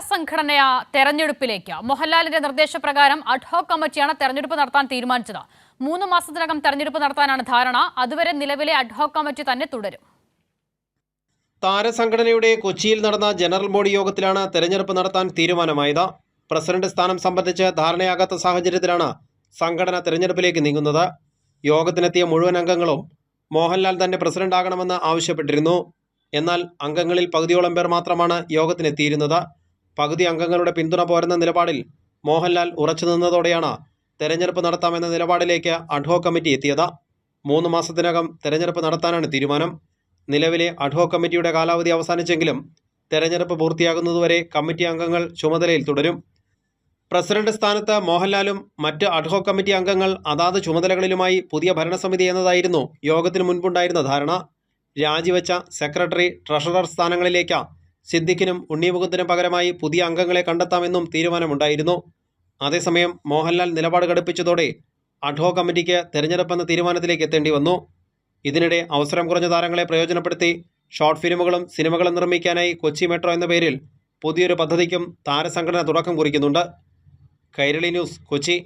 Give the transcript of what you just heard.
താരസംഘടന തെരഞ്ഞെടുപ്പിലേക്ക് മോഹൻലാലിന്റെ നിർദ്ദേശപ്രകാരം അഡ്ഹോക് കമ്മിറ്റിയാണ് തെരഞ്ഞെടുപ്പ് നടത്താൻ തീരുമാനിച്ചത്. 3 മാസത്തിനകം തെരഞ്ഞെടുപ്പ് നടത്താനാണ് ധാരണ. അതുവരെ നിലവിലെ അഡ്ഹോക് കമ്മിറ്റി തന്നെ തുടരും. താരസംഘടനയുടെ കൊച്ചിയിൽ നടന്ന ജനറൽ ബോഡി യോഗത്തിലാണ് തെരഞ്ഞെടുപ്പ് നടത്താൻ തീരുമാനമായത്. പ്രസിഡന്റ് സ്ഥാനം സംബന്ധിച്ച് ധാരണയാകാത്ത സാഹചര്യത്തിലാണ് സംഘടന തെരഞ്ഞെടുപ്പിലേക്ക് നീങ്ങുന്നത്. യോഗത്തിനെത്തിയ മുഴുവൻ അംഗങ്ങളും മോഹൻലാൽ തന്നെ പ്രസിഡന്റ് ആകണമെന്ന് ആവശ്യപ്പെട്ടിരുന്നു. എന്നാൽ അംഗങ്ങളിൽ പകുതിയോളം പേർ മാത്രമാണ് യോഗത്തിനെത്തിയിരുന്നത്. പകുതി അംഗങ്ങളുടെ പിന്തുണ പോരെന്ന നിലപാടിൽ മോഹൻലാൽ ഉറച്ചു നിന്നതോടെയാണ് തെരഞ്ഞെടുപ്പ് നടത്താമെന്ന നിലപാടിലേക്ക് അഡ്ഹോക് കമ്മിറ്റി എത്തിയത്. 3 മാസത്തിനകം തെരഞ്ഞെടുപ്പ് നടത്താനാണ് തീരുമാനം. നിലവിലെ അഡ്ഹോക് കമ്മിറ്റിയുടെ കാലാവധി അവസാനിച്ചെങ്കിലും തെരഞ്ഞെടുപ്പ് പൂർത്തിയാകുന്നതുവരെ കമ്മിറ്റി അംഗങ്ങൾ ചുമതലയിൽ തുടരും. പ്രസിഡന്റ് സ്ഥാനത്ത് മോഹൻലാലും മറ്റ് അഡ്ഹോക് കമ്മിറ്റി അംഗങ്ങൾ അതാത് ചുമതലകളിലുമായി പുതിയ ഭരണസമിതി എന്നതായിരുന്നു യോഗത്തിന് മുൻപുണ്ടായിരുന്ന ധാരണ. രാജിവെച്ച സെക്രട്ടറി, ട്രഷറർ സ്ഥാനങ്ങളിലേക്ക് സിദ്ദിഖിനും ഉണ്ണിമുകുന്ദനും പകരമായി പുതിയ അംഗങ്ങളെ കണ്ടെത്താമെന്നും തീരുമാനമുണ്ടായിരുന്നു. അതേസമയം മോഹൻലാൽ നിലപാട് ഘടിപ്പിച്ചതോടെ അഡ്ഹോക് കമ്മിറ്റിക്ക് തെരഞ്ഞെടുപ്പെന്ന തീരുമാനത്തിലേക്ക് എത്തേണ്ടി വന്നു. ഇതിനിടെ അവസരം കുറഞ്ഞ താരങ്ങളെ പ്രയോജനപ്പെടുത്തി ഷോർട്ട് ഫിലിമുകളും സിനിമകളും നിർമ്മിക്കാനായി കൊച്ചി മെട്രോ എന്ന പേരിൽ പുതിയൊരു പദ്ധതിക്കും താരസംഘടന തുടക്കം കുറിക്കുന്നുണ്ട്. കൈരളി ന്യൂസ്, കൊച്ചി.